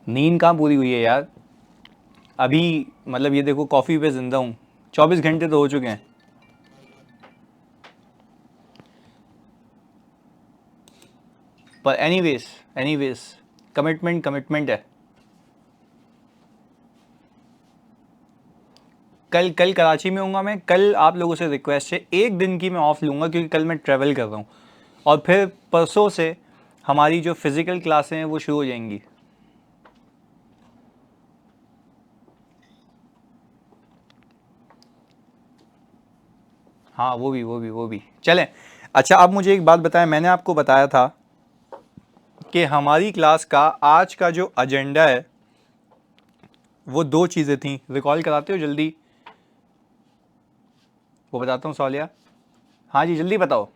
नींद कहाँ पूरी हुई है यार, अभी मतलब ये देखो कॉफ़ी पे जिंदा हूँ, 24 घंटे तो हो चुके हैं। पर एनीवेज, एनीवेज कमिटमेंट कमिटमेंट है। कल कल कराची में हूँगा मैं, कल आप लोगों से रिक्वेस्ट है एक दिन की मैं ऑफ़ लूँगा क्योंकि कल मैं ट्रैवल कर रहा हूँ, और फिर परसों से हमारी जो फिज़िकल क्लासें हैं वो शुरू हो जाएंगी। हाँ वो भी चलें। अच्छा अब मुझे एक बात बताएं, मैंने आपको बताया था कि हमारी क्लास का आज का जो एजेंडा है वो दो चीज़ें थी, रिकॉल कराते हो जल्दी? वो बताता हूँ सौलिया। हाँ जी जल्दी बताओ।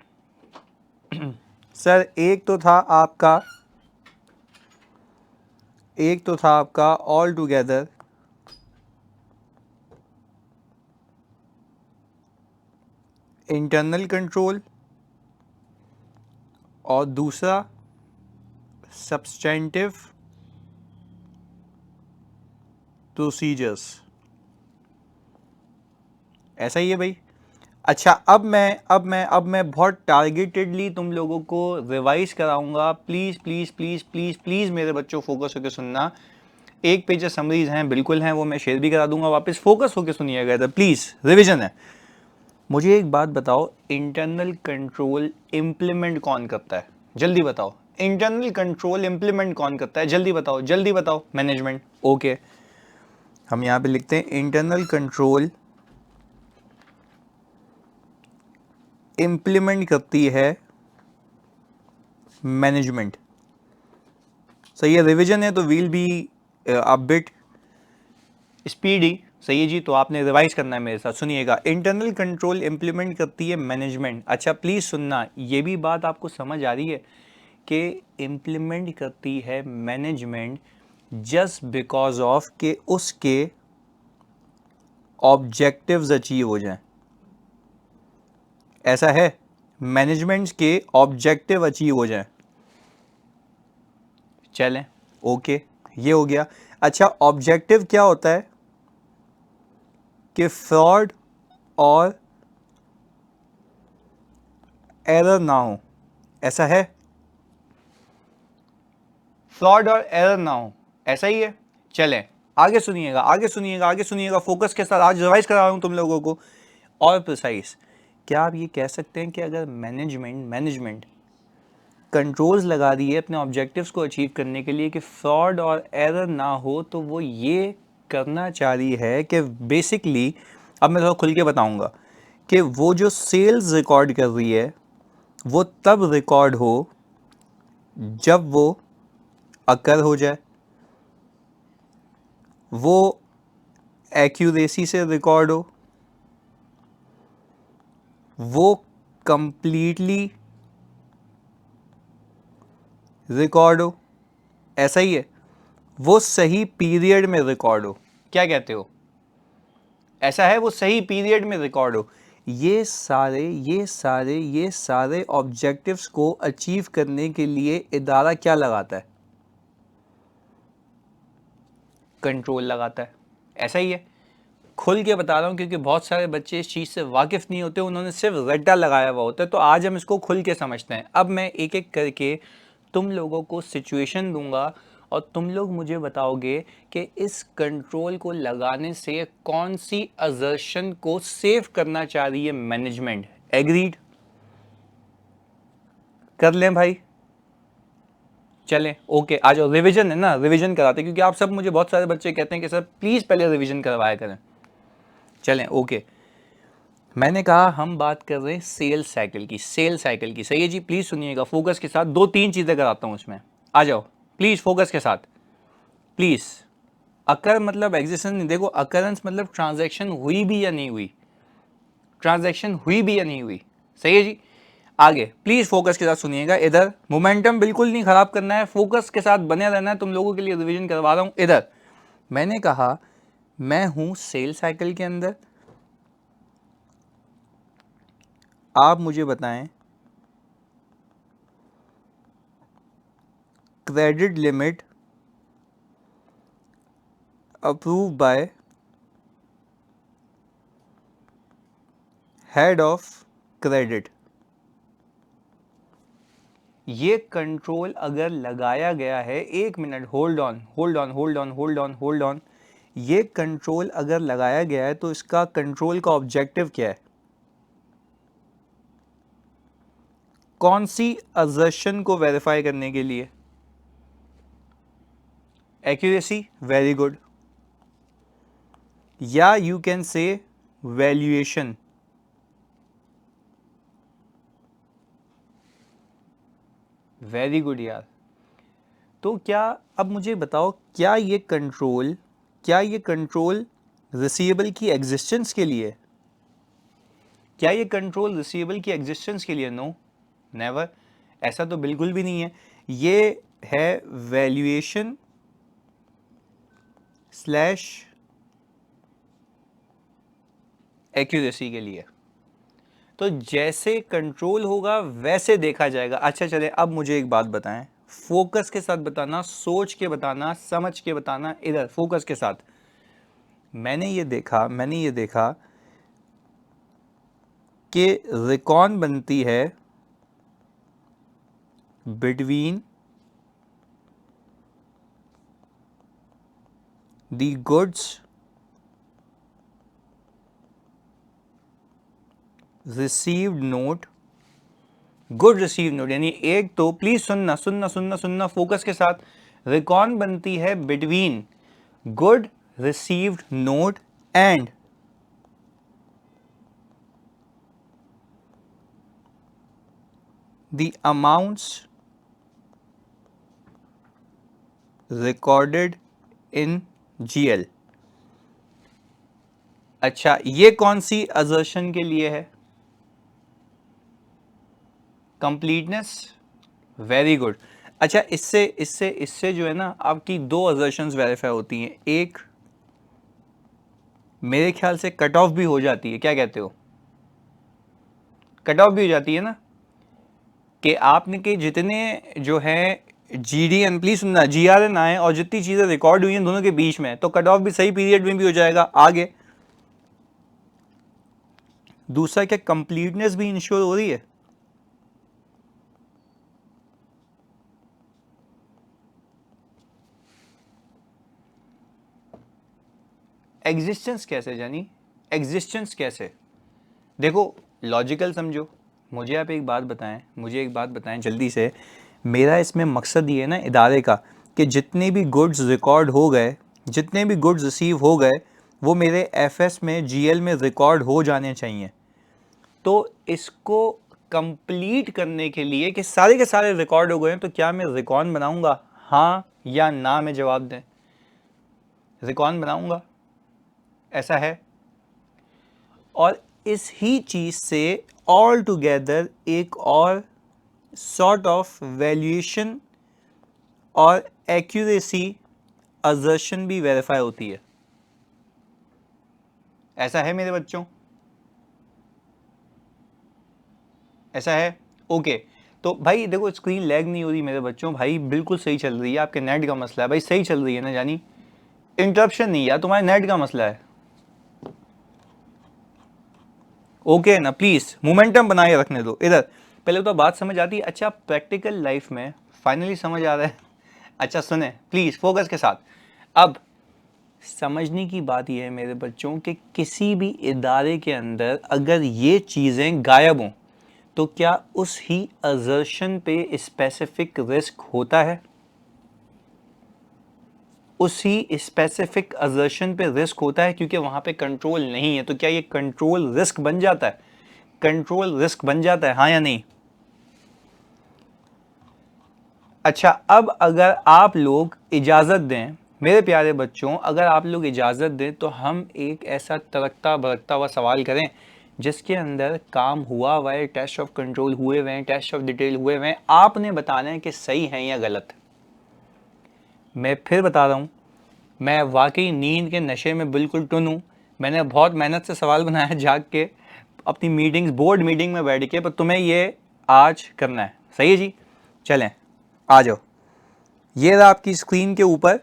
सर एक तो था आपका ऑल टुगेदर इंटरनल कंट्रोल, और दूसरा सब्सटेंटिव प्रोसीजर्स। ऐसा ही है भाई। अच्छा अब मैं बहुत टारगेटेडली तुम लोगों को रिवाइज कराऊंगा। Please please please please please मेरे बच्चों फोकस होकर सुनना। एक पेज समरीज हैं, बिल्कुल हैं, वो मैं शेयर भी करा दूंगा वापस, फोकस होकर सुनिएगा इधर प्लीज़, रिवीजन है। मुझे एक बात बताओ, इंटरनल कंट्रोल इम्प्लीमेंट कौन करता है? जल्दी बताओ। इंटरनल कंट्रोल इम्प्लीमेंट कौन करता है? जल्दी बताओ जल्दी बताओ। मैनेजमेंट। ओके, हम यहाँ पे लिखते हैं इंटरनल कंट्रोल इम्प्लीमेंट करती है मैनेजमेंट। सही है, रिवीजन है तो will be a bit speedy. सही है जी, तो आपने रिवाइज करना है मेरे साथ, सुनिएगा। इंटरनल कंट्रोल इंप्लीमेंट करती है मैनेजमेंट। अच्छा प्लीज सुनना, ये भी बात आपको समझ आ रही है कि इंप्लीमेंट करती है मैनेजमेंट जस्ट बिकॉज ऑफ के उसके ऑब्जेक्टिव्स अचीव हो जाएं। ऐसा है, मैनेजमेंट के ऑब्जेक्टिव अचीव हो जाएं। चलें, ओके, ये हो गया। अच्छा ऑब्जेक्टिव क्या होता है? कि फ्रॉड और एरर ना हो। ऐसा है, फ्रॉड और एरर ना हो, ऐसा ही है। चलें, आगे सुनिएगा आगे सुनिएगा आगे सुनिएगा फोकस के साथ। आज रिवाइज करा रहा हूं तुम लोगों को और प्रिसाइज। क्या आप ये कह सकते हैं कि अगर मैनेजमेंट कंट्रोल्स लगा रही है अपने ऑब्जेक्टिव्स को अचीव करने के लिए कि फ्रॉड और एरर ना हो, तो वो ये करना चाह रही है कि बेसिकली, अब मैं थोड़ा खुल के बताऊंगा, कि वो जो सेल्स रिकॉर्ड कर रही है वो तब रिकॉर्ड हो जब वो अकर हो जाए, वो एक्यूरेसी से रिकॉर्ड हो, वो कंप्लीटली रिकॉर्ड हो। ऐसा ही है, वो सही पीरियड में रिकॉर्ड हो। क्या कहते हो? ऐसा है, वो सही पीरियड में रिकॉर्ड हो। ये सारे ऑब्जेक्टिव्स को अचीव करने के लिए इदारा क्या लगाता है? कंट्रोल लगाता है। ऐसा ही है, खुल के बता रहा हूँ क्योंकि बहुत सारे बच्चे इस चीज़ से वाकिफ़ नहीं होते, उन्होंने सिर्फ रट्टा लगाया हुआ होता है। तो आज हम इसको खुल के समझते हैं। अब मैं एक एक करके तुम लोगों को सिचुएशन दूंगा और तुम लोग मुझे बताओगे कि इस कंट्रोल को लगाने से कौन सी असर्शन को सेव करना चाह रही है मैनेजमेंट। एग्रीड? कर लें भाई? चलें, ओके, आ जाओ। रिवीजन है ना, रिवीजन कराते हैं क्योंकि आप सब, मुझे बहुत सारे बच्चे कहते हैं कि सर प्लीज़ पहले रिवीजन करवाया करें। चलें, ओके। मैंने कहा हम बात कर रहे हैं सेल्स साइकिल की, सेल साइकिल की। सही है जी, प्लीज़ सुनिएगा फोकस के साथ। दो तीन चीज़ें कराता हूँ उसमें, आ जाओ प्लीज़ फोकस के साथ, प्लीज़। अकर मतलब एग्जिस्टेंस नहीं, देखो अकरेंस मतलब ट्रांजैक्शन हुई भी या नहीं हुई, ट्रांजैक्शन हुई भी या नहीं हुई। सही है जी, आगे प्लीज़ फोकस के साथ सुनिएगा। इधर मोमेंटम बिल्कुल नहीं ख़राब करना है, फोकस के साथ बने रहना है। तुम लोगों के लिए रिवीजन करवा रहा हूँ। इधर मैंने कहा मैं हूँ सेल साइकिल के अंदर, आप मुझे बताएं credit limit approve by head of credit. ये कंट्रोल अगर लगाया गया है, 1 minute, hold on hold on hold on hold on hold on, ये कंट्रोल अगर लगाया गया है तो इसका कंट्रोल का ऑब्जेक्टिव क्या है? कौन सी असर्शन को वेरीफाई करने के लिए? एक्यूरेसी, वेरी गुड, या you can say valuation. Very good यार। तो क्या, अब मुझे बताओ, क्या ये कंट्रोल रिसीवेबल की एग्जिस्टेंस के लिए? क्या ये कंट्रोल रिसीवेबल की एग्जिस्टेंस के लिए? नो, नेवर, ऐसा तो बिल्कुल भी नहीं है। ये है वैल्यूएशन स्लैश एक्यूरेसी के लिए। तो जैसे कंट्रोल होगा वैसे देखा जाएगा। अच्छा चले, अब मुझे एक बात बताएं, फोकस के साथ बताना, सोच के बताना, समझ के बताना, इधर फोकस के साथ। मैंने ये देखा कि रिकॉन बनती है between the goods received note, good receive note, यानी एक तो प्लीज सुनना सुनना सुनना सुनना फोकस के साथ, रिकॉन बनती है between good received note and the amounts recorded in GL. अच्छा, ये कौन सी असर्शन के लिए है? Completeness, very good. अच्छा, इससे इससे इससे जो है ना, आपकी दो असर्शंस वेरीफाई होती हैं। एक मेरे ख्याल से कट ऑफ भी हो जाती है, क्या कहते हो? कट ऑफ भी हो जाती है ना, कि आपने के जितने जो है जीडीएन, प्लीज सुनना, जीआरएन आए और जितनी चीजें रिकॉर्ड हुई हैं दोनों के बीच में, तो कट ऑफ भी सही पीरियड में भी हो जाएगा। आगे दूसरा, क्या कंप्लीटनेस भी इंश्योर हो रही है? एग्जिस्टेंस कैसे जानी? एग्जिस्टेंस कैसे? देखो, लॉजिकल समझो। मुझे आप एक बात बताएं जल्दी से। मेरा इसमें मकसद ये है ना इदारे का, कि जितने भी गुड्स रिकॉर्ड हो गए, जितने भी गुड्स रिसीव हो गए, वो मेरे एफएस में, जीएल में रिकॉर्ड हो जाने चाहिए। तो इसको कंप्लीट करने के लिए कि सारे के सारे रिकॉर्ड हो गए हैं, तो क्या मैं रिकॉन बनाऊंगा? हाँ या ना में जवाब दें। रिकॉन बनाऊंगा, ऐसा है। और इस ही चीज से ऑल टुगेदर एक और सॉर्ट ऑफ वैल्यूएशन और एक्यूरेसी असर्शन भी वेरीफाई होती है। ऐसा है मेरे बच्चों, ऐसा है? ओके। तो भाई देखो, स्क्रीन लैग नहीं हो रही मेरे बच्चों, भाई बिल्कुल सही चल रही है। आपके नेट का मसला है भाई, सही चल रही है ना जानी, इंटरप्शन नहीं यार, तुम्हारे नेट का मसला है। ओके ना, प्लीज मोमेंटम बनाए रखने दो। इधर पहले तो बात समझ आती है। अच्छा, प्रैक्टिकल लाइफ में फाइनली समझ आ रहा है? अच्छा सुने प्लीज फोकस के साथ। अब समझने की बात यह है मेरे बच्चों कि किसी भी इदारे के अंदर अगर ये चीजें गायब हों, तो क्या उस ही असर्शन पे स्पेसिफिक रिस्क होता है? उसी स्पेसिफिक असर्शन पे रिस्क होता है, क्योंकि वहां पे कंट्रोल नहीं है। तो क्या ये कंट्रोल रिस्क बन जाता है? कंट्रोल रिस्क बन जाता है, हाँ या नहीं? अच्छा, अब अगर आप लोग इजाजत दें मेरे प्यारे बच्चों, अगर आप लोग इजाजत दें, तो हम एक ऐसा तड़कता भड़कता हुआ सवाल करें जिसके अंदर काम हुआ हुआ है, टेस्ट ऑफ कंट्रोल हुए हुए हैं, टेस्ट ऑफ डिटेल हुए हुए हैं। आपने बताना है कि सही है या गलत। मैं फिर बता रहा हूं, मैं वाकई नींद के नशे में बिल्कुल टुन हूं। मैंने बहुत मेहनत से सवाल बनाया जाग के, अपनी मीटिंग्स, बोर्ड मीटिंग में बैठ के, पर तुम्हें ये आज करना है। सही है जी? चलें, आ जाओ। ये रहा आपकी स्क्रीन के ऊपर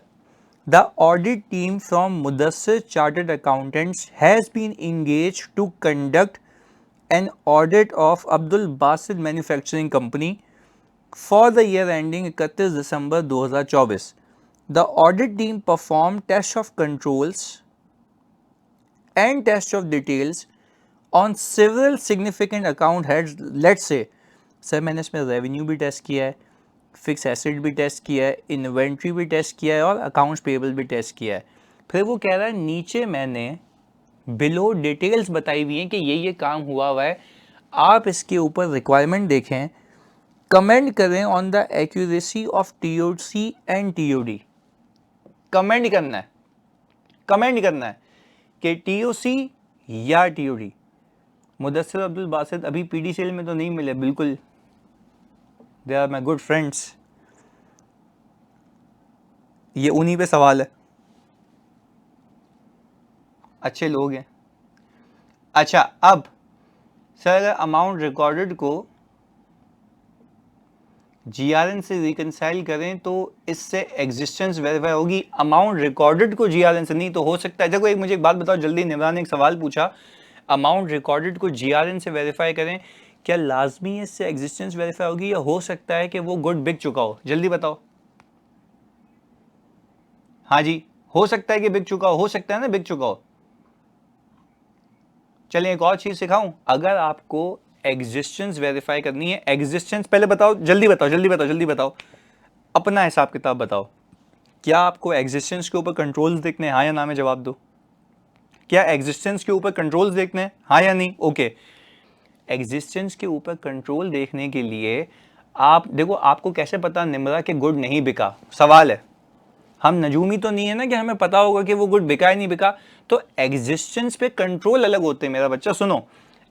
The audit team from Mudassir Chartered Accountants has been engaged to conduct an audit of Abdul Basit Manufacturing Company for the year ending 31 December 2024. The audit team performed tests of controls and tests of details on several significant account heads. Let's say sir मैंने इसमें revenue भी test किया है, fix asset भी test किया है, inventory भी test किया है और अकाउंट्स पेबल भी टेस्ट किया है. फिर वो कह रहा है नीचे मैंने बिलो डिटेल्स बताई हुई हैं कि ये काम हुआ है, आप इसके ऊपर रिक्वायरमेंट देखें, कमेंट करें on the accuracy of TOC and TOD. Comment करना है, कमेंट करना है कि टीओसी या टीओडी. मुदस्सिर अब्दुल बासित अभी पीडीसीएल में तो नहीं मिले, बिल्कुल, they are my good friends. ये उन्हीं पे सवाल है, अच्छे लोग हैं. अच्छा, अब सर अमाउंट रिकॉर्डेड को जीआरएन से रिकंसाइल करें तो इससे एग्जिस्टेंस वेरीफाई होगी. अमाउंट रिकॉर्डेड को जीआरएन से नहीं तो हो सकता है. देखो एक मुझे एक बात बताओ जल्दी, निमरान ने एक सवाल पूछा, अमाउंट रिकॉर्डेड को जीआरएन से वेरीफाई करें, क्या लाजमी इससे एग्जिस्टेंस वेरीफाई होगी या हो सकता है कि वो गुड बिक चुका हो? जल्दी बताओ. हाँ जी, हो सकता है कि बिक चुका हो सकता है ना बिक चुका हो. चलिए एक और चीज सिखाऊं, अगर आपको एग्जिस्टेंस वेरीफाई करनी है, एग्जिस्टेंस पहले बताओ, जल्दी बताओ जल्दी बताओ जल्दी बताओ, अपना हिसाब किताब बताओ. क्या आपको एग्जिस्टेंस के ऊपर कंट्रोल्स देखने हैं, हाँ या ना में जवाब दो. क्या एग्जिस्टेंस के ऊपर कंट्रोल्स देखने हैं, हाँ या नहीं? ओके. एग्जिस्टेंस के ऊपर कंट्रोल देखने के लिए आप देखो, आपको कैसे पता निमरा के गुड नहीं बिका? सवाल है, हम नजूमी तो नहीं है ना कि हमें पता होगा कि वो गुड बिका ही नहीं बिका. तो एग्जिस्टेंस पे कंट्रोल अलग होते हैं मेरा बच्चा, सुनो.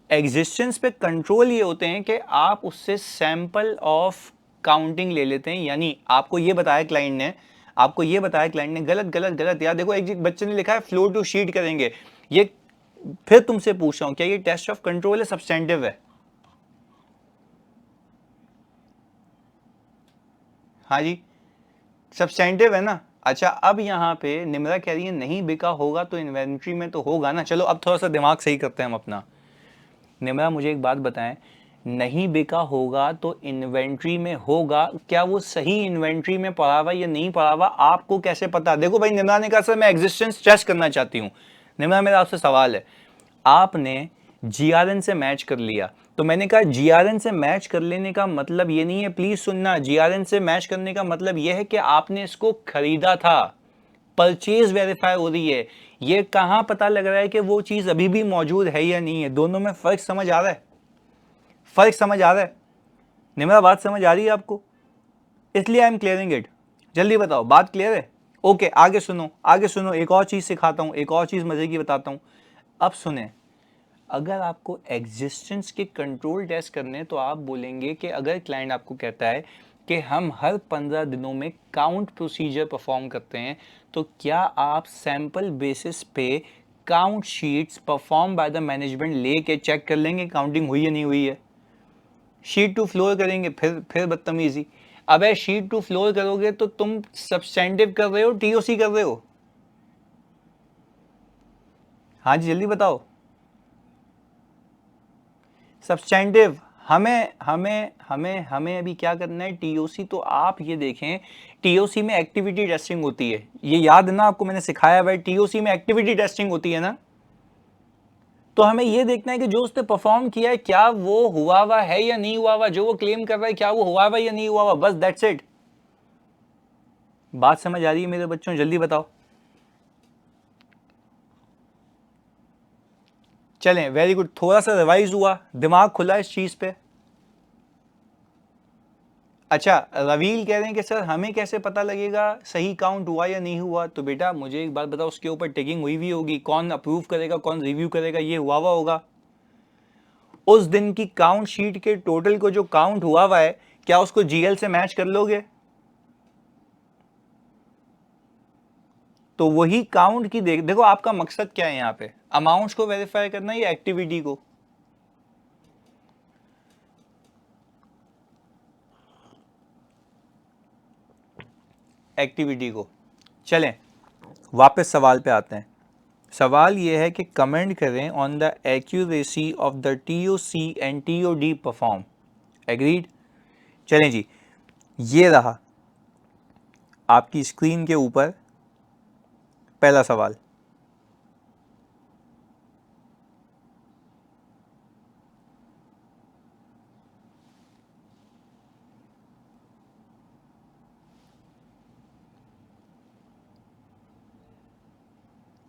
एग्जिस्टेंस पे कंट्रोल ये होते हैं कि आप उससे सैंपल ऑफ काउंटिंग ले लेते हैं. यानी आपको ये बताया क्लाइंट ने, आपको ये बताया क्लाइंट ने, गलत गलत गलत. यार देखो एक बच्चे ने लिखा है फ्लो टू शीट करेंगे, ये फिर तुमसे पूछ रहा हूं क्या ये टेस्ट ऑफ कंट्रोल है सब्सटेंटिव है? हाँ जी, सब्सटेंटिव है ना. अच्छा, अब यहाँ पे निम्रा कह रही है नहीं बिका होगा तो इन्वेंट्री में तो होगा ना. चलो अब थोड़ा सा दिमाग सही करते हैं हम अपना. निम्रा मुझे एक बात बताएं, नहीं बिका होगा तो इन्वेंट्री में होगा, क्या वो सही इन्वेंट्री में पड़ा हुआ या नहीं पड़ा हुआ आपको कैसे पता? देखो भाई, निम्रा ने कहा सर मैं एग्जिस्टेंस टेस्ट करना चाहती हूँ. निम्रा मेरा आपसे सवाल है, आपने जीआरएन से मैच कर लिया, तो मैंने कहा जीआरएन से मैच कर लेने का मतलब ये नहीं है, प्लीज सुनना, जीआरएन से मैच करने का मतलब ये है कि आपने इसको खरीदा था, परचेज वेरीफाई हो रही है. ये कहां पता लग रहा है कि वो चीज अभी भी मौजूद है या नहीं है? दोनों में फर्क समझ आ रहा है? फर्क समझ आ रहा है? निम्रा बात समझ आ रही है आपको? इसलिए आई एम क्लियरिंग इट. जल्दी बताओ, बात क्लियर है? ओके, आगे सुनो, आगे सुनो, एक और चीज सिखाता हूं, एक और चीज मजे की बताता हूं. अब सुने, अगर आपको एग्जिस्टेंस के कंट्रोल टेस्ट करने तो आप बोलेंगे कि अगर क्लाइंट आपको कहता है कि हम हर 15 दिनों में काउंट प्रोसीजर परफॉर्म करते हैं, तो क्या आप सैंपल बेसिस पे count sheets perform by the management लेके चेक कर लेंगे काउंटिंग हुई या नहीं हुई है? शीट टू फ्लोर करेंगे, फिर बदतमीजी. अब शीट टू फ्लोर करोगे तो तुम सब्सटेंटिव कर रहे हो टीओसी कर रहे हो? हाँ जी जल्दी बताओ. सब्सटेंटिव. हमें हमें हमें हमें अभी क्या करना है, टीओसी. तो आप ये देखें, टीओसी में एक्टिविटी टेस्टिंग होती है, ये याद है ना आपको, मैंने सिखाया भाई टीओसी में एक्टिविटी टेस्टिंग होती है ना. तो हमें ये देखना है कि जो उसने परफॉर्म किया है क्या वो हुआ है या नहीं हुआ, जो वो क्लेम कर रहा है क्या वो हुआ या नहीं हुआ, बस दैट्स इट. बात समझ आ रही है मेरे बच्चों? जल्दी बताओ. चलें, वेरी गुड, थोड़ा सा रिवाइज हुआ, दिमाग खुला इस चीज पे. अच्छा, रवील कह रहे हैं कि सर हमें कैसे पता लगेगा सही काउंट हुआ या नहीं हुआ? तो बेटा मुझे एक बात बताओ, उसके ऊपर टिकिंग हुई भी होगी, कौन अप्रूव करेगा कौन रिव्यू करेगा, ये हुआ होगा. उस दिन की काउंट शीट के टोटल को जो काउंट हुआ है, क्या उसको जीएल से मैच कर लोगे? तो वही काउंट की देखो आपका मकसद क्या है यहाँ पे, अमाउंट्स को वेरीफाई करना या एक्टिविटी को? एक्टिविटी को. चलें, वापस सवाल पे आते हैं। सवाल ये है कि कमेंट करें on the accuracy of the TOC and TOD perform. Agreed. चलें जी, ये रहा आपकी स्क्रीन के ऊपर पहला सवाल।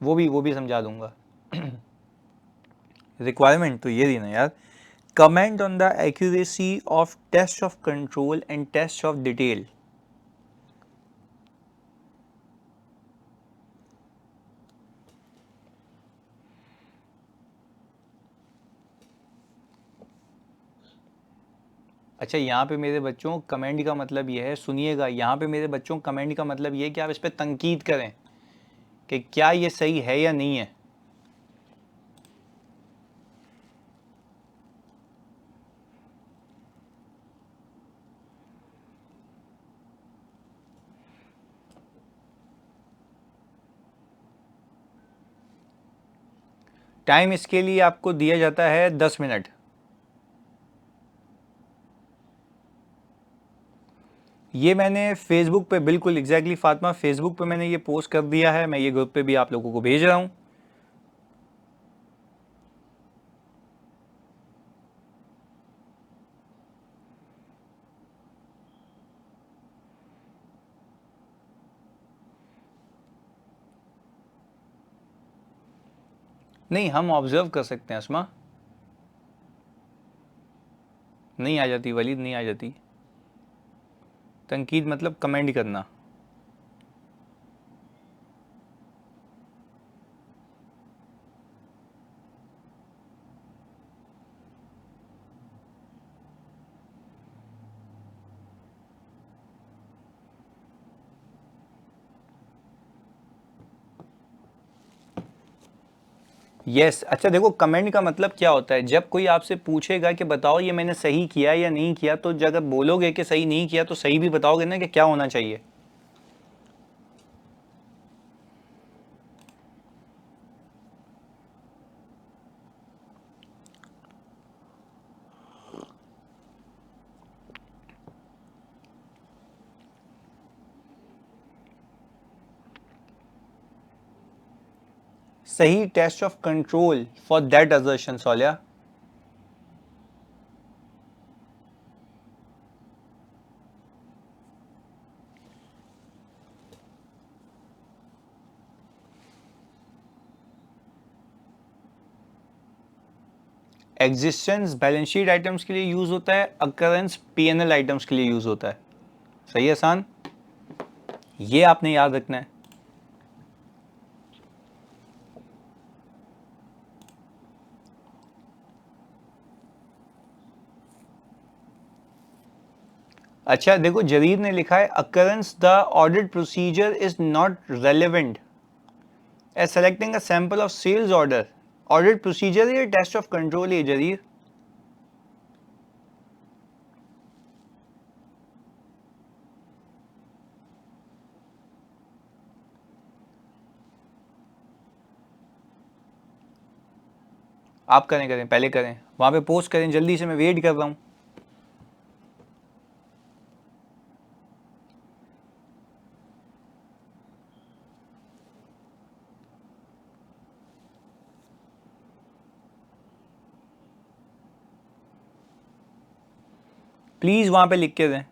वो भी समझा दूंगा। रिक्वायरमेंट तो ये दी ना यार, comment on the accuracy of test of control and test of detail. अच्छा, यहाँ पे मेरे बच्चों कमेंट का मतलब ये है, सुनिएगा, यहाँ पे मेरे बच्चों कमेंट का मतलब ये है कि आप इस पर तनकीद करें कि क्या ये सही है या नहीं है। टाइम इसके लिए आपको दिया जाता है 10 मिनट। ये मैंने फेसबुक पे, बिल्कुल एग्जैक्टली फातिमा, फेसबुक पे मैंने ये पोस्ट कर दिया है, मैं ये ग्रुप पे भी आप लोगों को भेज रहा हूँ। नहीं, हम ऑब्जर्व कर सकते हैं अस्मा। नहीं आ जाती वलीद, नहीं आ जाती। तनकीद मतलब कमेंट करना। यस अच्छा देखो, कमेंट का मतलब क्या होता है, जब कोई आपसे पूछेगा कि बताओ ये मैंने सही किया या नहीं किया, तो जब आप बोलोगे कि सही नहीं किया तो सही भी बताओगे ना कि क्या होना चाहिए। सही test of control for that assertion सोलिया। एग्जिस्टेंस बैलेंस शीट आइटम्स के लिए यूज होता है, अकरेंस PNL आइटम्स के लिए यूज होता है। सही है आसान, ये आपने याद रखना है। अच्छा देखो, जरीर ने लिखा है occurrence the audit procedure is not relevant as selecting a sample of sales order. Audit procedure ये टेस्ट ऑफ कंट्रोल है जरीर। आप करें करें, पहले करें, वहां पे पोस्ट करें जल्दी से, मैं वेट कर रहा हूं। प्लीज वहां पे लिख के दें।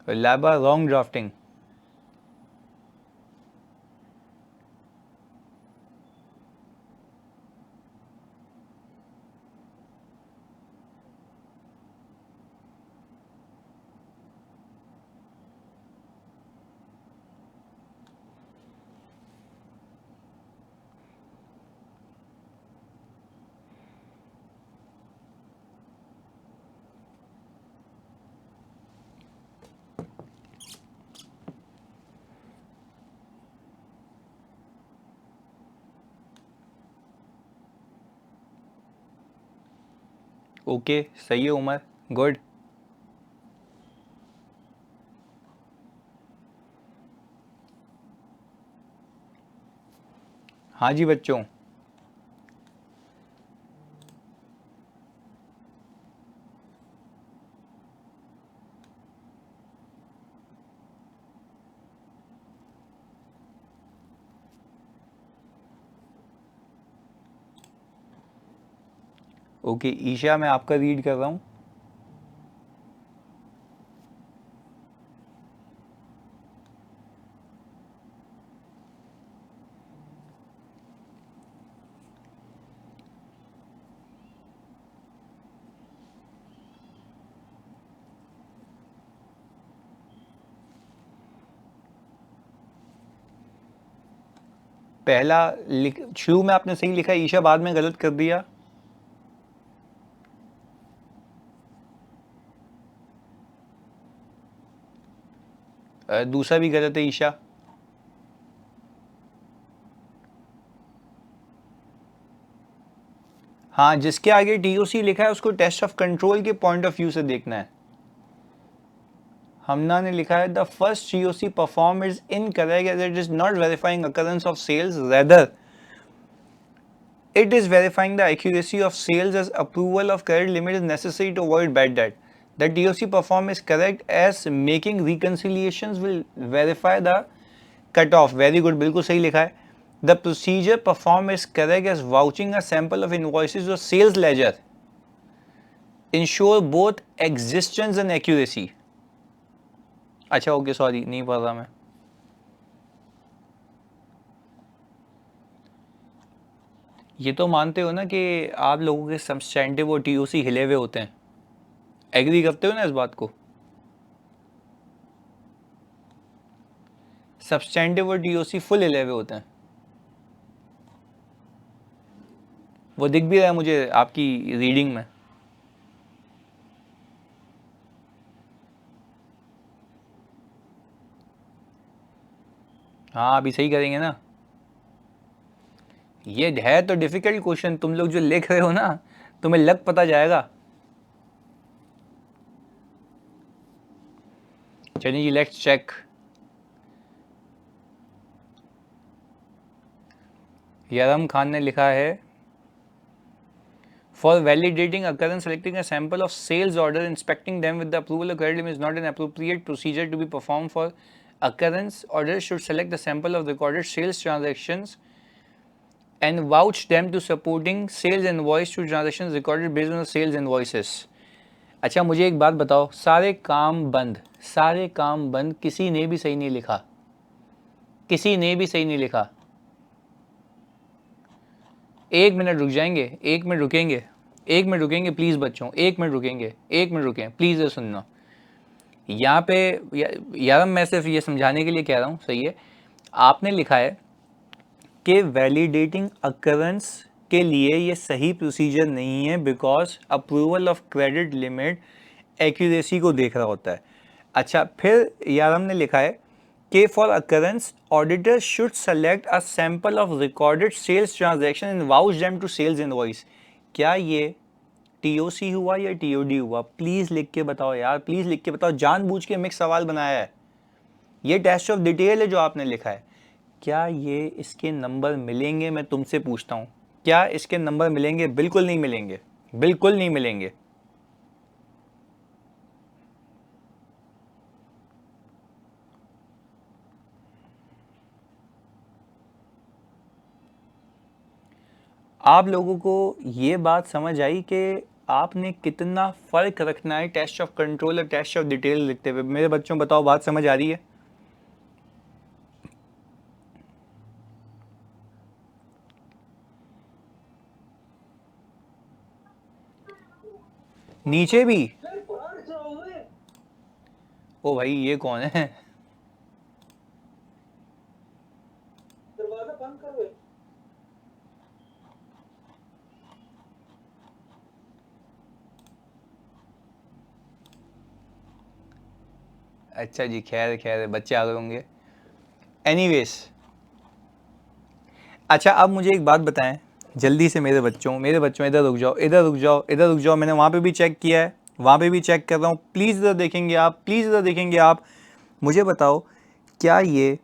लाबा रॉन्ग ड्राफ्टिंग। ओके सही है उमर, गुड। हाँ जी बच्चों, ओके ईशा मैं आपका रीड कर रहा हूँ। पहला शुरू में आपने सही लिखा, ईशा बाद में गलत कर दिया। दूसरा भी गलत है ईशा। हाँ, जिसके आगे टीओसी लिखा है उसको टेस्ट ऑफ कंट्रोल के पॉइंट ऑफ व्यू से देखना है। हमना ने लिखा है the first TOC perform is incorrect as it is not verifying occurrence of sales, rather it is verifying the accuracy of sales as approval of credit limit is necessary to avoid bad debt. The TOC perform is correct as making reconciliations will verify the cutoff. Very good, बिल्कुल सही लिखा है। The procedure perform is correct as vouching a sample of invoices or sales ledger ensure both existence and accuracy. अच्छा okay sorry नहीं पढ़ रहा मैं। ये तो मानते हो ना कि आप लोगों के सब्सटेंटिव और टीओसी हिले हुए होते हैं, एग्री करते हो ना इस बात को? सब्सटेंटिव और टीओसी फुल हिले हुए होते हैं, वो दिख भी रहा है मुझे आपकी रीडिंग में। हाँ अभी सही करेंगे ना। ये है तो डिफिकल्ट क्वेश्चन, तुम लोग जो लिख रहे हो ना तुम्हें लग पता जाएगा। चलिए जी लेट्स चेक। यरम खान ने लिखा है for validating occurrence selecting a sample of sales order inspecting them with the approval of credit limit is not an appropriate procedure to be perform for occurrence order should select the sample of recorded sales transactions and vouch them to supporting sales invoice to transactions recorded based on the sales invoices. अच्छा मुझे एक बात बताओ, सारे काम बंद, सारे काम बंद, किसी ने भी सही नहीं लिखा, किसी ने भी सही नहीं लिखा। एक मिनट रुक जाएंगे, एक मिनट रुकेंगे, एक मिनट रुकेंगे प्लीज़ बच्चों, एक मिनट रुकेंगे, एक मिनट रुकें प्लीज़, ये सुनना। यहाँ पे यार मैं सिर्फ ये समझाने के लिए कह रहा हूँ, सही है। आपने लिखा है कि वैलिडेटिंग अकरेंस के लिए ये सही प्रोसीजर नहीं है because approval of credit limit accuracy को देख रहा होता है। अच्छा फिर यार ने लिखा है कि for occurrence auditor should select a sample of recorded sales transaction and vouch them to sales invoice. क्या ये टीओसी हुआ या टीओडी हुआ? प्लीज लिख के बताओ यार, प्लीज लिख के बताओ, जानबूझ के मिक्स सवाल बनाया है। ये टेस्ट ऑफ डिटेल है जो आपने लिखा है। क्या ये इसके नंबर मिलेंगे? मैं तुमसे पूछता हूं, क्या इसके नंबर मिलेंगे? बिल्कुल नहीं मिलेंगे, बिल्कुल नहीं मिलेंगे। आप लोगों को ये बात समझ आई कि आपने कितना फर्क रखना है टेस्ट ऑफ कंट्रोल और टेस्ट ऑफ डिटेल लिखते हुए? मेरे बच्चों बताओ, बात समझ आ रही है? नीचे भी? ओ भाई ये कौन है? अच्छा जी, खैर खैर बच्चे आ गए होंगे। एनीवेज, अच्छा अब मुझे एक बात बताएं, जल्दी से मेरे बच्चों इधर रुक जाओ, इधर रुक जाओ, इधर रुक जाओ। मैंने वहाँ पे भी चेक किया है, वहाँ पे भी चेक कर रहा हूँ। प्लीज़ इधर देखेंगे आप, प्लीज़ इधर देखेंगे आप। मुझे बताओ, क्या ये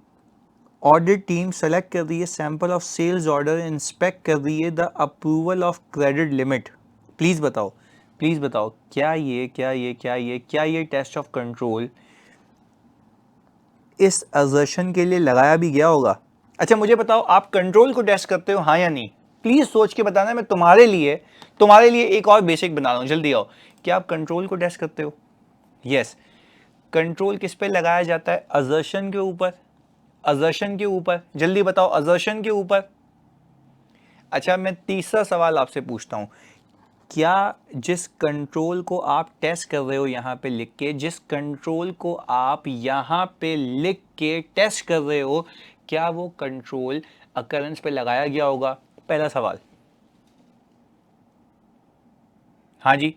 ऑडिट टीम सेलेक्ट कर रही है sample of sales order, inspect कर रही है the approval of credit limit? Please बताओ, प्लीज़ बताओ, क्या ये टेस्ट ऑफ कंट्रोल इस असर्शन के लिए लगाया भी गया होगा? अच्छा मुझे बताओ, आप कंट्रोल को टेस्ट करते हो, हाँ या नहीं? प्लीज सोच के बताना। मैं तुम्हारे लिए एक और बेसिक बना रहा हूं, जल्दी आओ। क्या आप कंट्रोल को टेस्ट करते हो? यस। कंट्रोल किस पे लगाया जाता है? असर्शन के ऊपर, असर्शन के ऊपर। जल्दी बताओ, असर्शन के ऊपर। अच्छा मैं तीसरा सवाल आपसे पूछता हूं, क्या जिस कंट्रोल को आप टेस्ट कर रहे हो यहाँ पे लिख के, जिस कंट्रोल को आप यहाँ पे लिख के टेस्ट कर रहे हो, क्या वो कंट्रोल अकरेंस पे लगाया गया होगा? पहला सवाल। हाँ जी,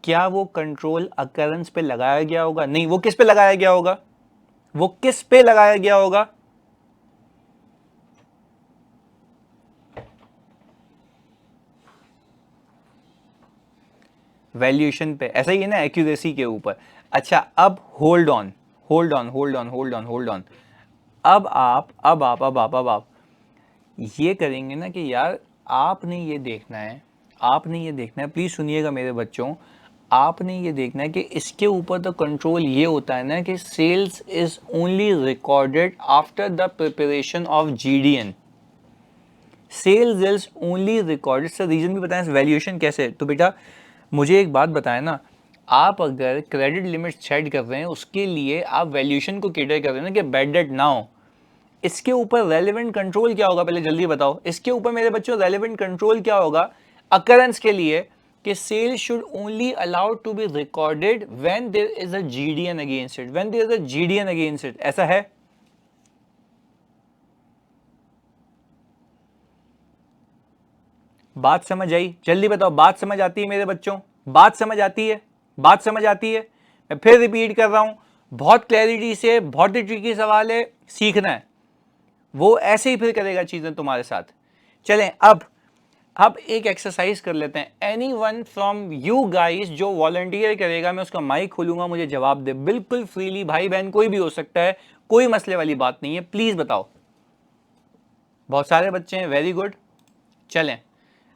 क्या वो कंट्रोल अकरेंस पे लगाया गया होगा? नहीं, वो किस पे लगाया गया होगा? वो किस पे लगाया गया होगा? वैल्यूएशन पे, ऐसा ही है ना, एक्यूरेसी के ऊपर। अच्छा अब hold on, hold on, hold on, hold on, hold on. अब आप ये करेंगे ना कि यार आपने ये देखना है, आपने ये देखना है, प्लीज सुनिएगा मेरे बच्चों, आपने ये देखना है कि इसके ऊपर तो कंट्रोल ये होता है ना कि sales is only recorded after the preparation of GDN. Sales is only recorded. Sir reason भी बताएं, वैल्यूएशन कैसे? तो बेटा मुझे एक बात बताएं ना, आप अगर क्रेडिट लिमिट सेट कर रहे हैं उसके लिए आप वैल्यूएशन को कैटर कर रहे हैं ना कि बैड डेट ना हो। इसके ऊपर रेलेवेंट कंट्रोल क्या होगा? पहले जल्दी बताओ, इसके ऊपर मेरे बच्चों रेलेवेंट कंट्रोल क्या होगा अकरेंस के लिए? कि sale should only allowed to be recorded when there is a GDN against it, when there is a GDN against it. ऐसा है? बात समझ आई? जल्दी बताओ, बात समझ आती है मेरे बच्चों? बात समझ आती है? बात समझ आती है? मैं फिर रिपीट कर रहा हूं, बहुत क्लैरिटी से, बहुत ही ट्रिकी सवाल है, सीखना है। वो ऐसे ही फिर करेगा चीजें तुम्हारे साथ। चलें अब एक एक्सरसाइज कर लेते हैं। Any one from you guys जो वॉलंटियर करेगा, मैं उसका माइक खोलूंगा, मुझे जवाब दे बिल्कुल फ्रीली। भाई बहन कोई भी हो सकता है, कोई मसले वाली बात नहीं है। प्लीज बताओ। बहुत सारे बच्चे हैं, वेरी गुड। चलें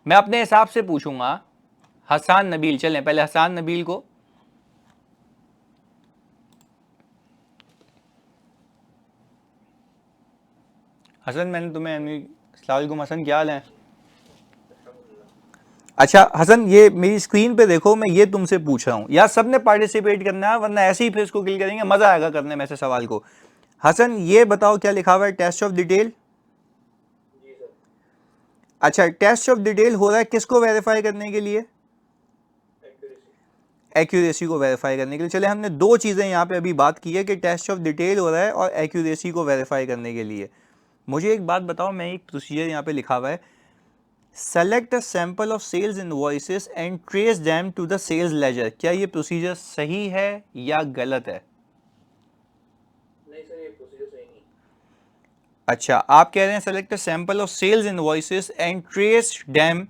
मैं अपने हिसाब से पूछूंगा। हसान नबील, चलें पहले हसान नबील को। हसन मैंने तुम्हें अस्सलाम हसन, क्या हाल है? अच्छा हसन, ये मेरी स्क्रीन पे देखो, मैं ये तुमसे पूछ रहा हूँ यार, सबने पार्टिसिपेट करना है वरना ऐसे ही फिर इसको किल करेंगे, मजा आएगा करने में ऐसे सवाल को। हसन ये बताओ क्या लिखा हुआ है टेस्ट ऑफ डिटेल? अच्छा टेस्ट ऑफ डिटेल हो रहा है किसको वेरीफाई करने के लिए? एक्यूरेसी को वेरीफाई करने के लिए। चले हमने दो चीज़ें यहाँ पे अभी बात की है कि टेस्ट ऑफ डिटेल हो रहा है और एक्यूरेसी को वेरीफाई करने के लिए। मुझे एक बात बताओ, मैं एक प्रोसीजर यहाँ पे लिखा हुआ है, select a sample of sales invoices and trace them to the sales ledger. क्या ये प्रोसीजर सही है या गलत है? नहीं सर, ये प्रोसीजर सही नहीं। अच्छा आप कह रहे हैं select a sample of sales invoices and trace them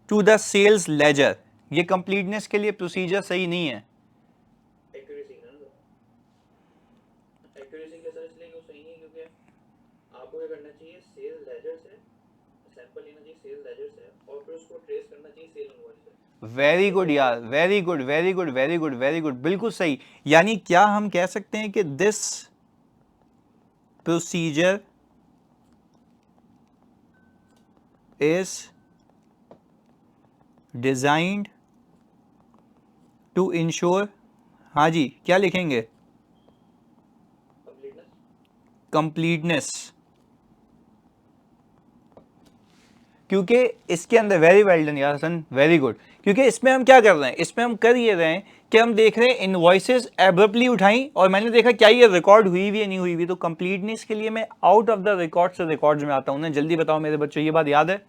to the sales ledger, ये कंप्लीटनेस के लिए प्रोसीजर सही नहीं है। एक्यूरेसी ना सर, एक्यूरेसी के सर इसलिए क्यों सही नहीं है क्योंकि आपको क्या करना चाहिए, सेल लेजर से सैंपल लेना चाहिए, सेल लेजर से, और फिर उसको ट्रेस करना चाहिए सेल इनवॉइस से। वेरी गुड यार, very good, very good, very good, very good, बिल्कुल सही। यानी क्या हम कह सकते हैं कि this procedure is designed to ensure, हाँ जी क्या लिखेंगे? कंप्लीटनेस। कंप्लीटनेस। क्योंकि इसके अंदर, वेरी वेल डन यार हसन, वेरी गुड। क्योंकि इसमें हम क्या कर रहे हैं, इसमें हम कर ये रहे हैं कि हम देख रहे हैं इनवॉइसेस एब्रप्टली उठाई और मैंने देखा क्या ये रिकॉर्ड हुई भी है नहीं हुई भी। तो कंप्लीटनेस के लिए मैं आउट ऑफ द रिकॉर्ड से रिकॉर्ड्स में आता हूं ना। जल्दी बताओ मेरे बच्चों, ये बात याद है?